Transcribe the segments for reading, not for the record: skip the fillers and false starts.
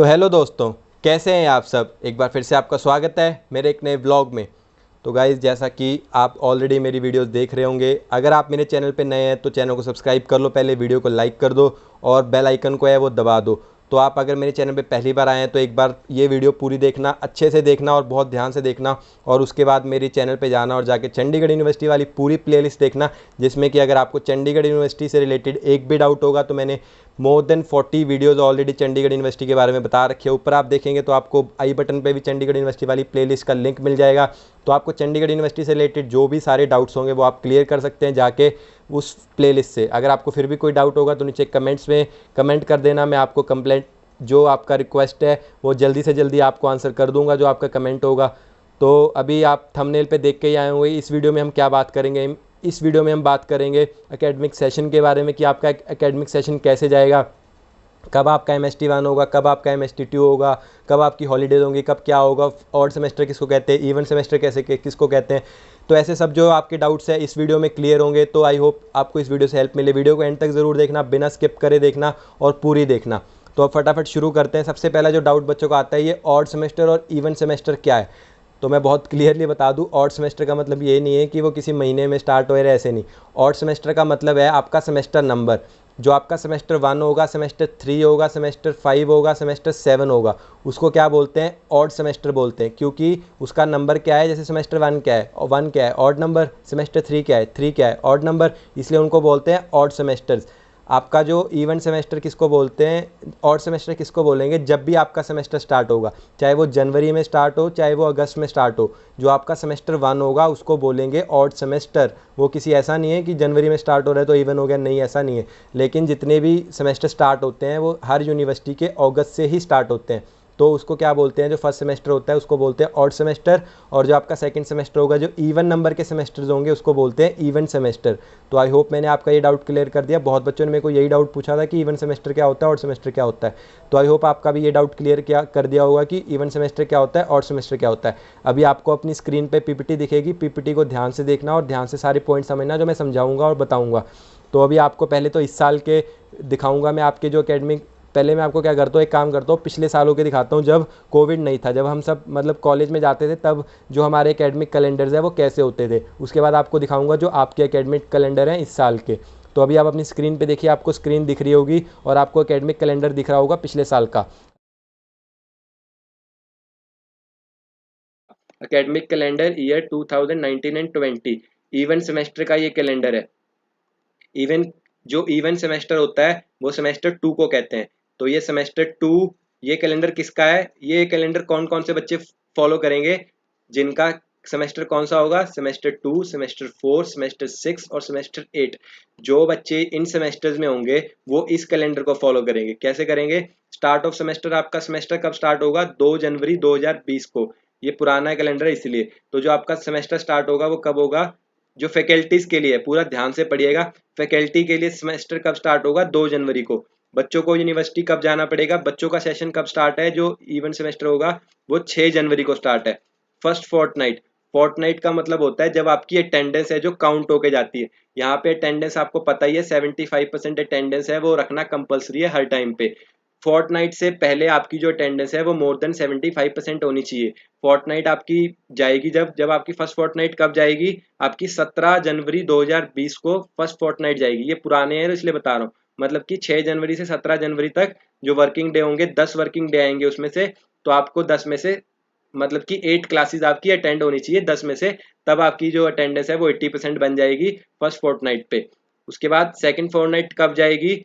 तो हेलो दोस्तों, कैसे हैं आप सब। एक बार फिर से आपका स्वागत है मेरे एक नए व्लॉग में। तो गाइज़, जैसा कि आप ऑलरेडी मेरी वीडियोस देख रहे होंगे, अगर आप मेरे चैनल पे नए हैं तो चैनल को सब्सक्राइब कर लो, पहले वीडियो को लाइक कर दो और बेल आइकन को है वो दबा दो। तो आप अगर मेरे चैनल पे पहली बार आए हैं तो एक बार ये वीडियो पूरी देखना, अच्छे से देखना और बहुत ध्यान से देखना, और उसके बाद मेरे चैनल पे जाना और जाके चंडीगढ़ यूनिवर्सिटी वाली पूरी प्लेलिस्ट देखना, जिसमें कि अगर आपको चंडीगढ़ यूनिवर्सिटी से रिलेटेड एक भी डाउट होगा तो मैंने more than 40 videos already Chandigarh university के बारे में बता रखे हैं। ऊपर आप देखेंगे तो आपको आई बटन पे भी चंडीगढ़ यूनिवर्सिटी वाली प्लेलिस्ट का लिंक मिल जाएगा। तो आपको चंडीगढ़ यूनिवर्सिटी से रिलेटेड जो भी सारे डाउट्स होंगे वो आप क्लियर कर सकते हैं जाके उस प्लेलिस्ट से। अगर आपको फिर भी कोई डाउट होगा तो नीचे कमेंट्स में कमेंट कर देना, मैं आपको कंप्लेंट जो आपका रिक्वेस्ट है वो जल्दी से जल्दी आपको आंसर कर दूंगा जो आपका कमेंट होगा। तो अभी आप थंबनेल पे देख के ही आए होंगे, इस वीडियो में हम क्या बात करेंगे। इस वीडियो में हम बात करेंगे एकेडमिक सेशन के बारे में कि आपका एकेडमिक सेशन कैसे जाएगा, कब आपका MST 1 होगा, कब आपका MST 2 होगा, कब आपकी हॉलीडेज होंगी, कब क्या होगा, ऑड सेमेस्टर किसको कहते हैं, इवन सेमेस्टर कैसे किसको कहते हैं। तो ऐसे सब जो आपके डाउट्स हैं इस वीडियो में क्लियर होंगे। तो आई होप आपको इस वीडियो से हेल्प मिले। वीडियो को एंड तक ज़रूर देखना, बिना स्किप करे देखना और पूरी देखना। तो अब फटाफट शुरू करते हैं। सबसे पहला जो डाउट बच्चों को आता है, ये ऑड सेमेस्टर और इवन सेमेस्टर क्या है। तो मैं बहुत क्लियरली बता दूं, ऑड सेमेस्टर का मतलब ये नहीं है कि वो किसी महीने में स्टार्ट हो रहा है, ऐसे नहीं। ऑड सेमेस्टर का मतलब है आपका सेमेस्टर नंबर, जो आपका सेमेस्टर 1 होगा, सेमेस्टर 3 होगा, सेमेस्टर 5 होगा, सेमेस्टर 7 होगा, उसको क्या बोलते हैं, ऑड सेमेस्टर बोलते हैं। क्योंकि उसका नंबर क्या है, जैसे सेमेस्टर 1 क्या है, 1 क्या है, ऑड नंबर, सेमेस्टर 3 क्या है, 3 क्या है, ऑड नंबर, इसलिए उनको बोलते हैं ऑड सेमेस्टर्स। आपका जो इवेंट सेमेस्टर किसको बोलते हैं, ऑड सेमेस्टर किसको बोलेंगे, जब भी आपका सेमेस्टर स्टार्ट होगा, चाहे वो जनवरी में स्टार्ट हो चाहे वो अगस्त में स्टार्ट हो, जो आपका सेमेस्टर 1 होगा उसको बोलेंगे ऑड सेमेस्टर। वो किसी ऐसा नहीं है कि जनवरी में स्टार्ट हो रहा है तो इवन हो गया, नहीं ऐसा नहीं है। लेकिन जितने भी सेमेस्टर स्टार्ट होते हैं वो हर यूनिवर्सिटी के अगस्त से ही स्टार्ट होते हैं। तो उसको क्या बोलते हैं, जो फर्स्ट सेमेस्टर होता है उसको बोलते हैं ऑड सेमेस्टर, और जो आपका सेकंड सेमेस्टर होगा, जो इवन नंबर के सेमेस्टर्स होंगे, उसको बोलते हैं इवन सेमेस्टर। तो आई होप मैंने आपका ये डाउट क्लियर कर दिया। बहुत बच्चों ने मेरे को यही डाउट पूछा था कि इवन सेमेस्टर क्या होता है, ऑड सेमेस्टर क्या होता है। तो आई होप आपका भी ये डाउट क्लियर क्या कर दिया होगा कि इवन सेमेस्टर क्या होता है, ऑड सेमेस्टर क्या होता है। अभी आपको अपनी स्क्रीन पर PPT दिखेगी, PPT को ध्यान से देखना और ध्यान से सारे पॉइंट समझना जो मैं समझाऊंगा और बताऊंगा। तो अभी आपको पहले तो इस साल के दिखाऊंगा मैं आपके जो एकेडमिक, पहले मैं आपको क्या करता हूँ, एक काम करता हूँ, पिछले सालों के दिखाता हूँ जब कोविड नहीं था, जब हम सब मतलब कॉलेज में जाते थे, तब जो हमारे एकेडमिक कैलेंडर्स है वो कैसे होते थे। उसके बाद आपको दिखाऊंगा जो आपके एकेडमिक कैलेंडर हैं इस साल के। तो अभी आप अपनी स्क्रीन पे देखिए, आपको स्क्रीन दिख रही होगी और आपको एकेडमिक कैलेंडर दिख रहा होगा पिछले साल का। Academic calendar year 2019 and 20 even semester का ये कैलेंडर है। इवन जो इवन सेमेस्टर होता है वो सेमेस्टर 2 को कहते हैं। तो ये सेमेस्टर 2, ये कैलेंडर किसका है, ये कैलेंडर कौन कौन से बच्चे फॉलो करेंगे, जिनका सेमेस्टर कौन सा होगा, सेमेस्टर 2, सेमेस्टर 4, सेमेस्टर 6 और सेमेस्टर 8। जो बच्चे इन सेमेस्टर्स में होंगे वो इस कैलेंडर को फॉलो करेंगे। कैसे करेंगे, स्टार्ट ऑफ सेमेस्टर, आपका सेमेस्टर कब स्टार्ट होगा, 2 जनवरी 2020 को। ये पुराना कैलेंडर है इसलिए। तो जो आपका सेमेस्टर स्टार्ट होगा वो कब होगा, जो फैकल्टीज के लिए, पूरा ध्यान से पढ़िएगा, फैकल्टी के लिए सेमेस्टर कब स्टार्ट होगा, 2 जनवरी को। बच्चों को यूनिवर्सिटी कब जाना पड़ेगा, बच्चों का सेशन कब स्टार्ट है, जो इवन सेमेस्टर होगा वो 6 जनवरी को स्टार्ट है। फर्स्ट फोर्टनाइट, फोर्टनाइट का मतलब होता है जब आपकी अटेंडेंस है जो काउंट होके जाती है। यहाँ पे अटेंडेंस आपको पता ही है, 75% अटेंडेंस है वो रखना कंपलसरी है हर टाइम पे। फोर्टनाइट से पहले आपकी जो अटेंडेंस है वो मोर देन 75% होनी चाहिए। फोर्टनाइट आपकी जाएगी जब जब आपकी फर्स्ट फोर्टनाइट कब जाएगी, आपकी 17 जनवरी 2020 को फर्स्ट फोर्टनाइट जाएगी। ये पुराने हैं इसलिए बता रहा हूँ, मतलब कि 6 जनवरी से 17 जनवरी तक जो वर्किंग डे होंगे, 10 वर्किंग डे आएंगे उसमें से। तो आपको 10 में से, मतलब कि 8 क्लासेस आपकी अटेंड होनी चाहिए 10 में से, तब आपकी जो अटेंडेंस है वो 80% बन जाएगी फर्स्ट फोर्टनाइट पे। उसके बाद सेकंड फोर्टनाइट कब जाएगी,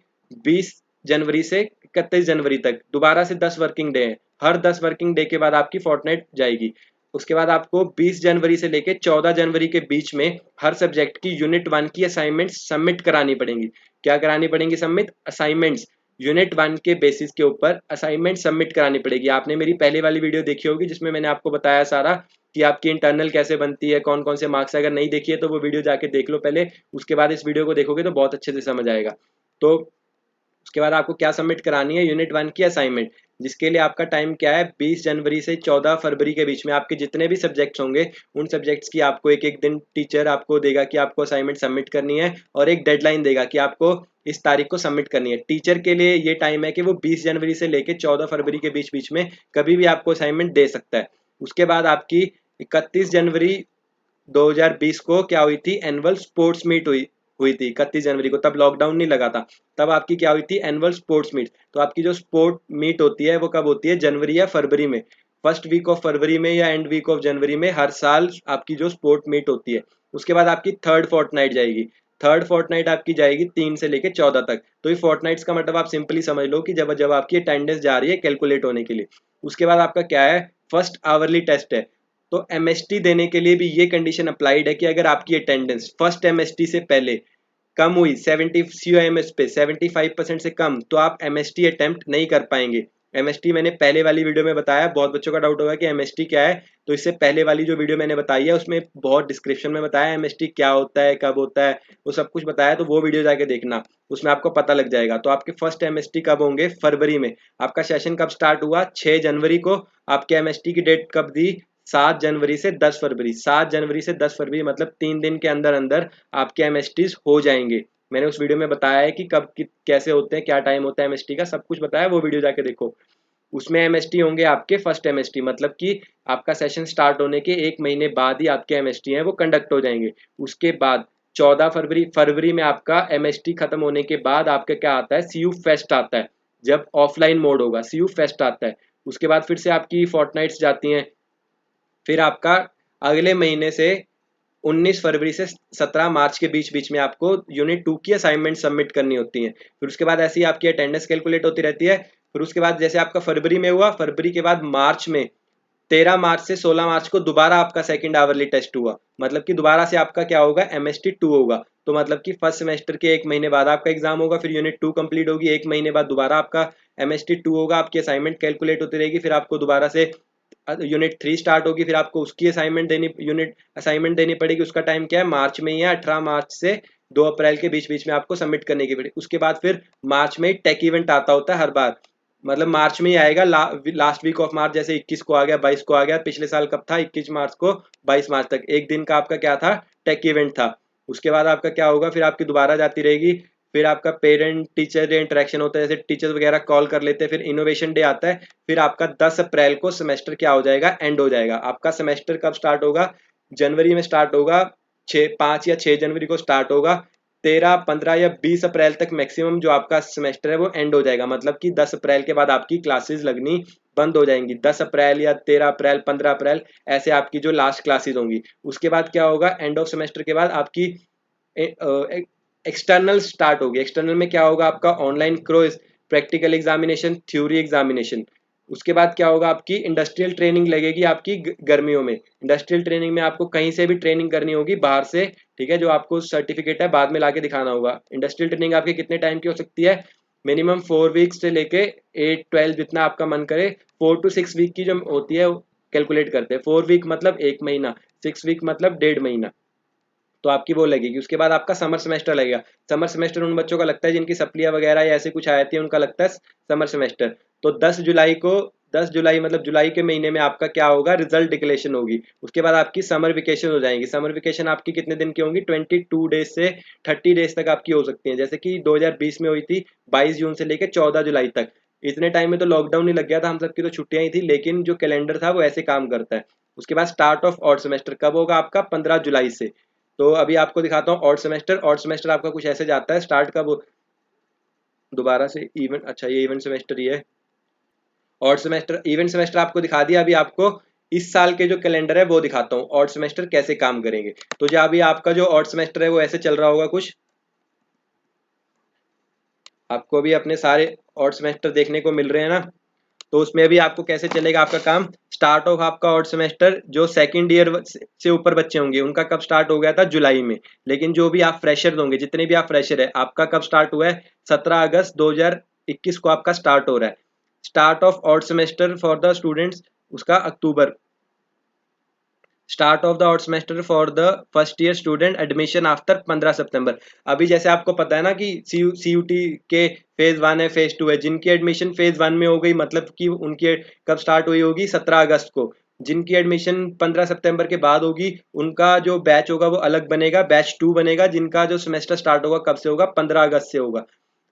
20 जनवरी से 31 जनवरी तक, दोबारा से 10 वर्किंग डे हैं, हर 10 वर्किंग डे के बाद आपकी फोर्टनाइट जाएगी। उसके बाद आपको 20 जनवरी से लेके 14 जनवरी के बीच में हर सब्जेक्ट की यूनिट 1 की असाइनमेंट्स सबमिट करानी पड़ेंगी। क्या करानी पड़ेंगी, सबमिट असाइनमेंट्स। यूनिट 1 के बेसिस के ऊपर असाइनमेंट सबमिट करानी पड़ेगी। आपने मेरी पहले वाली वीडियो देखी होगी जिसमें मैंने आपको बताया सारा कि आपकी इंटरनल कैसे बनती है, कौन कौन से मार्क्स। अगर नहीं देखी है तो वो वीडियो जाके देख लो पहले, उसके बाद इस वीडियो को देखोगे तो बहुत अच्छे से समझ आएगा। तो उसके बाद आपको क्या सबमिट करानी है, यूनिट 1 की असाइनमेंट। जिसके लिए आपका टाइम क्या है, 20 जनवरी से 14 फरवरी के बीच में आपके जितने भी सब्जेक्ट्स होंगे उन सब्जेक्ट्स की आपको एक एक दिन टीचर आपको देगा कि आपको असाइनमेंट सबमिट करनी है, और एक डेडलाइन देगा कि आपको इस तारीख को सबमिट करनी है। टीचर के लिए ये टाइम है कि वो 20 जनवरी से लेकर 14 फरवरी के बीच बीच में कभी भी आपको असाइनमेंट दे सकता है। उसके बाद आपकी 31 जनवरी 2020 को क्या हुई थी, एनुअल स्पोर्ट्स मीट हुई हुई थी 31 जनवरी को, तब लॉकडाउन नहीं लगा था। तब आपकी क्या हुई थी, एनुअल स्पोर्ट्स मीट। तो आपकी जो स्पोर्ट मीट होती है वो कब होती है, जनवरी या फरवरी में, फर्स्ट वीक ऑफ फरवरी में या एंड वीक ऑफ जनवरी में हर साल आपकी जो स्पोर्ट मीट होती है। उसके बाद आपकी थर्ड फोर्टनाइट जाएगी। थर्ड फोर्टनाइट आपकी जाएगी 3 से लेकर 14 तक। तो ये फोर्टनाइट्स का मतलब आप सिंपली समझ लो कि जब जब आपकी अटेंडेंस जा रही है कैलकुलेट होने के लिए। उसके बाद आपका क्या है, फर्स्ट आवरली टेस्ट है। तो एमएसटी देने के लिए भी ये कंडीशन अप्लाइड है कि अगर आपकी अटेंडेंस फर्स्ट एमएसटी से पहले कम हुई 70 COMS पे 75% से कम, तो आप एमएसटी अटेम्प्ट नहीं कर पाएंगे। एमएसटी मैंने पहले वाली वीडियो में बताया, बहुत बच्चों का डाउट होगा कि एमएसटी क्या है, तो इससे पहले वाली जो वीडियो मैंने बताई है उसमें बहुत डिस्क्रिप्शन में बताया एमएसटी क्या होता है, कब होता है, वो सब कुछ बताया। तो वो वीडियो जाके देखना, उसमें आपको पता लग जाएगा। तो आपके फर्स्ट एमएसटी कब होंगे, फरवरी में। आपका सेशन कब स्टार्ट हुआ, 6 जनवरी को। आपके एमएसटी की डेट कब दी, 7 जनवरी से 10 फरवरी। 7 जनवरी से 10 फरवरी मतलब 3 दिन के अंदर अंदर आपके एमएसटीज हो जाएंगे। मैंने उस वीडियो में बताया है कि कब कैसे होते हैं, क्या टाइम होता है एमएसटी का, सब कुछ बताया, वो वीडियो जाके देखो। उसमें एमएसटी होंगे आपके फर्स्ट एमएसटी, मतलब कि आपका सेशन स्टार्ट होने के 1 महीने बाद ही आपके एमएसटी हैं वो कंडक्ट हो जाएंगे। उसके बाद 14 फरवरी फरवरी में आपका एमएसटी खत्म होने के बाद आपका क्या आता है, सीयू फेस्ट आता है। जब ऑफलाइन मोड होगा सीयू फेस्ट आता है। उसके बाद फिर से आपकी फोर्टनाइट्स जाती हैं। फिर आपका अगले महीने से 19 फरवरी से 17 मार्च के बीच बीच में आपको यूनिट 2 की असाइनमेंट सबमिट करनी होती है। फिर उसके बाद ऐसे ही आपकी अटेंडेंस कैलकुलेट होती रहती है। फिर उसके बाद जैसे आपका फरवरी में हुआ, फरवरी के बाद मार्च में 13 मार्च से 16 मार्च को दोबारा आपका सेकंड आवरली टेस्ट हुआ। मतलब कि दोबारा से आपका क्या होगा, एमएसटी 2 होगा। तो मतलब कि फर्स्ट सेमेस्टर के 1 महीने बाद आपका एग्जाम होगा, फिर यूनिट 2 कंप्लीट होगी, 1 महीने बाद दोबारा आपका एमएसटी 2 होगा। आपकी असाइनमेंट कैलकुलेट होती रहेगी। फिर आपको दोबारा से यूनिट 3 स्टार्ट होगी, फिर आपको उसकी असाइनमेंट देनी पड़ेगी। उसका टाइम क्या है, मार्च में ही है, 18 मार्च से 2 अप्रैल के बीच बीच में आपको सबमिट करने की पड़ेगी। उसके बाद फिर मार्च में टेक इवेंट आता होता है हर बार, मतलब मार्च में ही आएगा, लास्ट वीक ऑफ मार्च, जैसे 21 को आ गया, 22 को आ गया। पिछले साल कब था, 21 मार्च को 22 मार्च तक एक दिन का आपका क्या था, टेक इवेंट था। उसके बाद आपका क्या होगा, फिर आपकी दोबारा जाती रहेगी। फिर आपका पेरेंट टीचर डे इंटरेक्शन होता है, जैसे टीचर्स वगैरह कॉल कर लेते हैं। फिर इनोवेशन डे आता है। फिर आपका 10 अप्रैल को सेमेस्टर क्या हो जाएगा, एंड हो जाएगा। आपका सेमेस्टर कब स्टार्ट होगा, जनवरी में स्टार्ट होगा, 5 या 6 जनवरी को स्टार्ट होगा। 13, 15 या 20 अप्रैल तक मैक्सिमम जो आपका सेमेस्टर है वो एंड हो जाएगा। मतलब कि 10 अप्रैल के बाद आपकी क्लासेस लगनी बंद हो जाएंगी। 10 अप्रैल या 13 अप्रैल, 15 अप्रैल ऐसे आपकी जो लास्ट क्लासेस होंगी। उसके बाद क्या होगा, एंड ऑफ सेमेस्टर के बाद आपकी एक्सटर्नल स्टार्ट होगी। एक्सटर्नल में क्या होगा, आपका ऑनलाइन क्रोज, प्रैक्टिकल एग्जामिनेशन, थ्योरी एग्जामिनेशन। उसके बाद क्या होगा, आपकी इंडस्ट्रियल ट्रेनिंग लगेगी आपकी गर्मियों में। इंडस्ट्रियल ट्रेनिंग में आपको कहीं से भी ट्रेनिंग करनी होगी बाहर से, ठीक है, जो आपको सर्टिफिकेट है बाद में लाके दिखाना होगा। इंडस्ट्रियल ट्रेनिंग आपकी कितने टाइम की हो सकती है, मिनिमम 4 वीक्स से लेके 8, 12 जितना आपका मन करे, 4 to 6 वीक की जो होती है कैलकुलेट करते हैं। 4 वीक मतलब 1 महीना, 6 वीक मतलब 1.5 महीना। तो आपकी वो लगेगी। उसके बाद आपका समर सेमेस्टर लगेगा। समर सेमेस्टर उन बच्चों का लगता है जिनकी सप्लियां वगैरह या ऐसे कुछ आती है, उनका लगता है समर सेमेस्टर। तो 10 जुलाई मतलब जुलाई के महीने में आपका क्या होगा, रिजल्ट डिक्लेरेशन होगी। उसके बाद आपकी समर वेकेशन हो जाएंगी। समर वेकेशन आपकी कितने दिन की होंगी, 22 डेज से 30 डेज तक आपकी हो सकती है। जैसे कि 2020 में हुई थी 22 जून से लेकर 14 जुलाई तक। इतने टाइम में तो लॉकडाउन ही लग गया था, हम सबकी तो छुट्टियां ही थी, लेकिन जो कैलेंडर था वो ऐसे काम करता है। उसके बाद स्टार्ट ऑफ ऑड सेमेस्टर कब होगा आपका, 15 जुलाई से। तो अभी आपको दिखाता हूँ ऑड सेमेस्टर। ऑड सेमेस्टर आपका कुछ ऐसे जाता है, स्टार्ट कब, दोबारा से इवेंट, अच्छा ये इवेंट सेमेस्टर ही है। ऑड सेमेस्टर, इवेंट सेमेस्टर आपको दिखा दिया। अभी आपको इस साल के जो कैलेंडर है वो दिखाता हूँ, ऑड सेमेस्टर कैसे काम करेंगे। तो जो अभी आपका जो ऑड सेमेस्टर है वो ऐसे चल रहा होगा कुछ, आपको भी अपने सारे ऑड सेमेस्टर देखने को मिल रहे हैं ना। तो उसमें भी आपको कैसे चलेगा आपका काम, स्टार्ट ऑफ आपका ऑड सेमेस्टर जो सेकंड ईयर से ऊपर बच्चे होंगे उनका कब स्टार्ट हो गया था, जुलाई में। लेकिन जो भी आप फ्रेशर होंगे, जितने भी आप फ्रेशर है, आपका कब स्टार्ट हुआ है, 17 अगस्त 2021 को आपका स्टार्ट हो रहा है। Start of odd semester for the students उसका October, start of the odd semester for the first year student admission after 15 सितंबर। अभी जैसे आपको पता है ना कि CUT के फेज 1 है, फेज 2 है। जिनकी एडमिशन फेज 1 में हो गई, मतलब कि उनकी कब स्टार्ट हुई होगी, 17 अगस्त को। जिनकी एडमिशन 15 सितंबर के बाद होगी, उनका जो बैच होगा वो अलग बनेगा, बैच 2 बनेगा। जिनका जो सेमेस्टर स्टार्ट होगा कब से होगा, 15 अगस्त से होगा।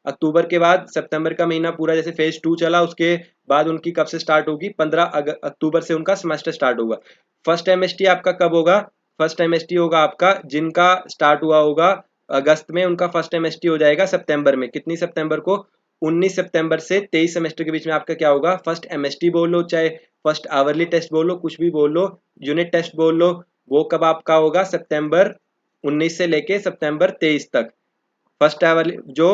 अक्टूबर के बाद सितंबर का महीना पूरा जैसे फेज 2 चला, उसके बाद उनकी कब से स्टार्ट होगी, 15 अक्टूबर से उनका सेमेस्टर स्टार्ट होगा। फर्स्ट MST आपका कब होगा, फर्स्ट MST होगा आपका जिनका स्टार्ट हुआ होगा अगस्त में, उनका फर्स्ट MST हो जाएगा सितंबर में। कितनी सितंबर को, 19 सितंबर से 23 सेमेस्टर के बीच में आपका क्या होगा, फर्स्ट MST बोल लो, चाहे फर्स्ट आवरली टेस्ट बोल लो, कुछ भी बोल लो, यूनिट टेस्ट बोल लो। वो कब आपका होगा, सितंबर 19 से लेके सितंबर 23 तक। फर्स्ट आवरली जो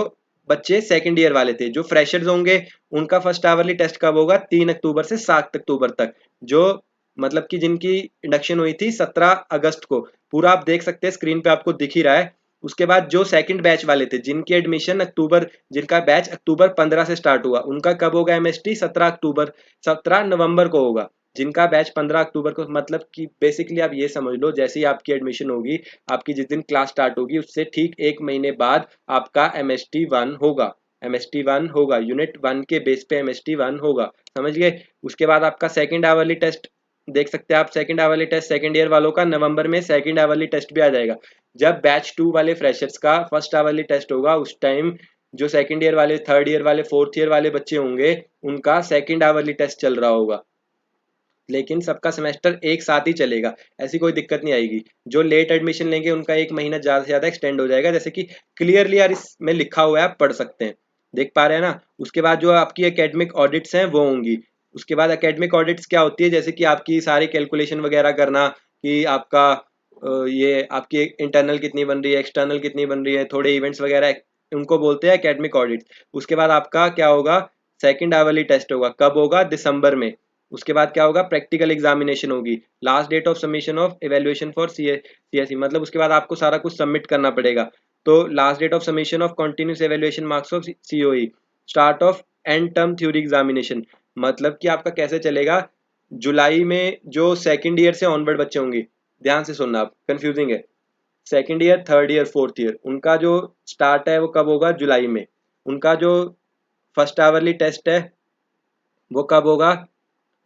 बच्चे सेकंड ईयर वाले थे, जो फ्रेशर्स होंगे, उनका फर्स्ट आवरली टेस्ट कब होगा, 3 अक्टूबर से 7 अक्टूबर तक। जो मतलब कि जिनकी इंडक्शन हुई थी 17 अगस्त को, पूरा आप देख सकते हैं स्क्रीन पे आपको दिख ही रहा है। उसके बाद जो सेकंड बैच वाले थे, जिनकी एडमिशन अक्टूबर, जिनका बैच अक्टूबर 15 से स्टार्ट हुआ, उनका कब होगा MST, 17 अक्टूबर, 17 नवंबर को होगा। जिनका बैच 15 अक्टूबर को, मतलब कि बेसिकली आप ये समझ लो, जैसे ही आपकी एडमिशन होगी, आपकी जिस दिन क्लास स्टार्ट होगी उससे ठीक 1 महीने बाद आपका MST 1 होगा। MST 1 होगा, यूनिट 1 के बेस पे MST 1 होगा, समझ गए। उसके बाद आपका सेकंड आवरली टेस्ट देख सकते हैं आप, second hourly test second year वालों का नवंबर में सेकंड आवरली टेस्ट भी आ जाएगा। जब बैच 2 वाले फ्रेशर्स का फर्स्ट आवरली टेस्ट होगा, उस टाइम जो सेकंड ईयर वाले, थर्ड ईयर वाले, फोर्थ ईयर वाले बच्चे होंगे, उनका सेकंड आवरली टेस्ट चल रहा होगा। लेकिन सबका सेमेस्टर एक साथ ही चलेगा, ऐसी कोई दिक्कत नहीं आएगी। जो लेट एडमिशन लेंगे उनका 1 महीना ज़्यादा से ज़्यादा एक्सटेंड हो जाएगा, जैसे कि क्लियरली यार इसमें लिखा हुआ है, आप पढ़ सकते हैं, देख पा रहे हैं ना। उसके बाद जो आपकी एकेडमिक ऑडिट्स हैं वो होंगी। उसके बाद एकेडमिक ऑडिट्स क्या होती है, जैसे कि आपकी सारी कैलकुलेशन वगैरह करना, कि आपका ये आपकी इंटरनल कितनी बन रही है, एक्सटर्नल कितनी बन रही है, थोड़े इवेंट्स वगैरह, उनको बोलते हैं एकेडमिक ऑडिट। उसके बाद आपका क्या होगा, सेकंड आवरली टेस्ट होगा, कब होगा, दिसंबर में। उसके बाद क्या होगा, प्रैक्टिकल एग्जामिनेशन होगी। Last date of submission of evaluation for CSE, मतलब उसके बाद आपको सारा कुछ सबमिट करना पड़ेगा। तो last date of submission of continuous evaluation marks of COE। Start of end term theory examination, मतलब कि आपका कैसे चलेगा, जुलाई में जो सेकंड ईयर से ऑनवर्ड बच्चे होंगे, ध्यान से सुनना, आप कंफ्यूजिंग है, second year, third year, fourth year, उनका जो स्टार्ट है वो कब होगा, जुलाई में। उनका जो फर्स्ट आवरली टेस्ट है वो कब होगा,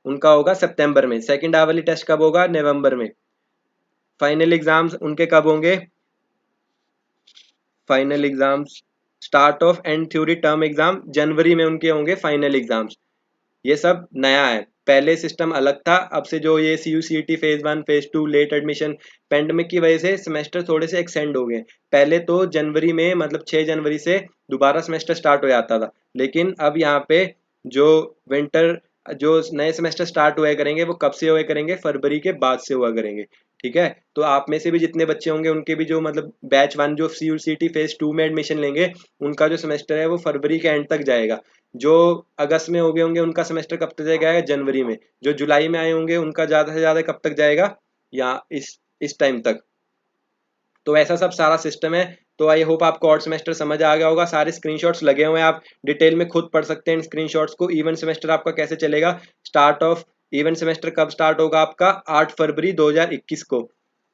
उनका होगा सितंबर में। सेकंड आवरली टेस्ट कब होगा, नवंबर में। फाइनल एग्जाम्स उनके कब होंगे, final exams, start of end theory term exam, जनवरी में उनके होंगे फाइनल एग्जाम्स। ये सब नया है, पहले सिस्टम अलग था। अब से जो ये CUCT phase 1 phase 2 late admission, pandemic की वजह से सेमेस्टर थोड़े से एक्सटेंड हो गए। पहले तो जनवरी में, मतलब 6 जनवरी से दोबारा सेमेस्टर स्टार्ट हो जाता था, लेकिन अब यहाँ पे जो विंटर, जो नए सेमेस्टर स्टार्ट हुआ करेंगे, वो कब से हुआ करेंगे, फरवरी के बाद से हुआ करेंगे। ठीक है, तो आप में से भी जितने बच्चे होंगे, उनके भी जो मतलब बैच 1 जो CUCT फेज 2 में एडमिशन लेंगे, उनका जो सेमेस्टर है वो फरवरी के एंड तक जाएगा। जो अगस्त में हो गए होंगे उनका सेमेस्टर कब तक जाएगा, जनवरी में। जो जुलाई में आए होंगे उनका ज़्यादा से ज़्यादा कब तक जाएगा, या इस टाइम तक। तो ऐसा सब सारा सिस्टम है। तो आई होप आपको और सेमेस्टर समझ आ गया होगा। सारे स्क्रीनशॉट्स लगे हुए हैं, आप डिटेल में खुद पढ़ सकते हैं इन स्क्रीनशॉट्स को। इवन सेमेस्टर आपका कैसे चलेगा, स्टार्ट ऑफ इवन सेमेस्टर कब स्टार्ट होगा आपका, 8 फरवरी 2021 को।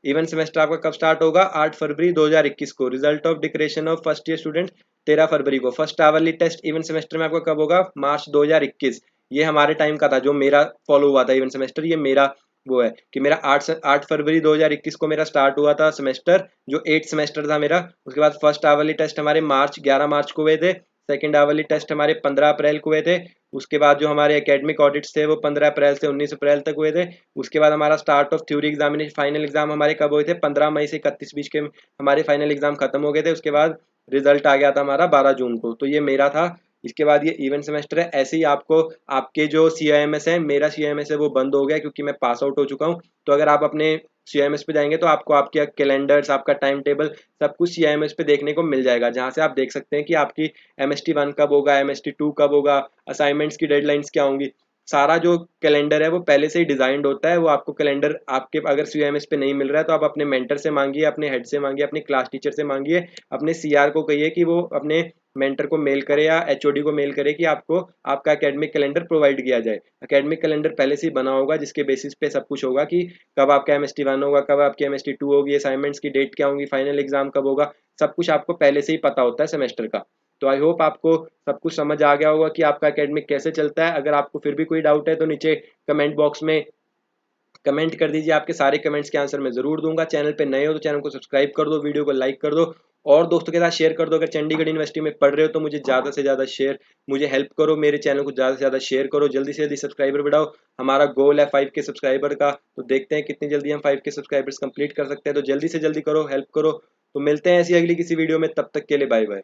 इवन सेमेस्टर आपका कब स्टार्ट होगा, 8 फरवरी 2021 को। Result of declaration of first year student 13 फरवरी को। First hourly test even semester में आपका कब होगा, मार्च 2021। ये हमारे टाइम का था, जो मेरा फॉलो हुआ था इवन सेमेस्टर, ये मेरा वो है कि मेरा 8 फरवरी 2021 को मेरा स्टार्ट हुआ था सेमेस्टर, जो 8 सेमेस्टर था मेरा। उसके बाद फर्स्ट आवरली टेस्ट हमारे 11 मार्च को हुए थे। सेकंड आवरली टेस्ट हमारे 15 अप्रैल को हुए थे। उसके बाद जो हमारे एकेडमिक ऑडिट्स थे वो 15 अप्रैल से 19 अप्रैल तक हुए थे। उसके बाद हमारा start of theory examination, final exam हमारे कब हुए थे, 15 मई से 31 बीच के हमारे फाइनल एग्जाम खत्म हो गए थे। उसके बाद रिजल्ट आ गया था हमारा 12 जून को। तो ये मेरा था। इसके बाद ये इवेंट सेमेस्टर है। ऐसे ही आपको आपके जो CIMS है, मेरा CIMS है वो बंद हो गया क्योंकि मैं पास आउट हो चुका हूँ। तो अगर आप अपने CIMS पे जाएंगे तो आपको आपके कैलेंडर्स, आपका टाइम टेबल, सब कुछ CIMS पे देखने को मिल जाएगा, जहाँ से आप देख सकते हैं कि आपकी MST 1 कब होगा, MST 2 कब होगा, असाइनमेंट्स की डेडलाइंस क्या होंगी। सारा जो कैलेंडर है वो पहले से ही डिजाइंड होता है। वो आपको कैलेंडर आपके अगर COMS पे नहीं मिल रहा है तो आप अपने मेंटर से मांगिए, अपने हेड से मांगिए, अपने क्लास टीचर से मांगिए, अपने CR को कहिए कि वो अपने मेंटर को मेल करे या HOD को मेल करे कि आपको आपका एकेडमिक कैलेंडर प्रोवाइड किया जाए। एकेडमिक कैलेंडर पहले से ही बना होगा जिसके बेसिस पे सब कुछ होगा कि कब आपका MST 1 होगा, कब आपकी MST 2 होगी, असाइनमेंट्स की डेट क्या होंगी, फाइनल एग्जाम कब होगा, सब कुछ आपको पहले से ही पता होता है सेमेस्टर का। तो आई होप आपको सब कुछ समझ आ गया होगा कि आपका एकेडमिक कैसे चलता है। अगर आपको फिर भी कोई डाउट है तो नीचे कमेंट बॉक्स में कमेंट कर दीजिए, आपके सारे कमेंट्स के आंसर मैं जरूर दूंगा। चैनल पे नए हो तो चैनल को सब्सक्राइब कर दो, वीडियो को लाइक कर दो और दोस्तों के साथ शेयर कर दो। अगर चंडीगढ़ यूनिवर्सिटी में पढ़ रहे हो तो मुझे ज़्यादा से ज़्यादा शेयर मुझे हेल्प करो, मेरे चैनल को ज़्यादा से ज़्यादा शेयर करो, जल्दी से जल्दी सब्सक्राइबर बढ़ाओ। हमारा गोल है 5K सब्सक्राइबर का, तो देखते हैं कितनी जल्दी हम 5K सब्सक्राइबर्स कंप्लीट कर सकते हैं। तो जल्दी से जल्दी करो, हेल्प करो। तो मिलते हैं ऐसी अगली किसी वीडियो में, तब तक के लिए बाय बाय।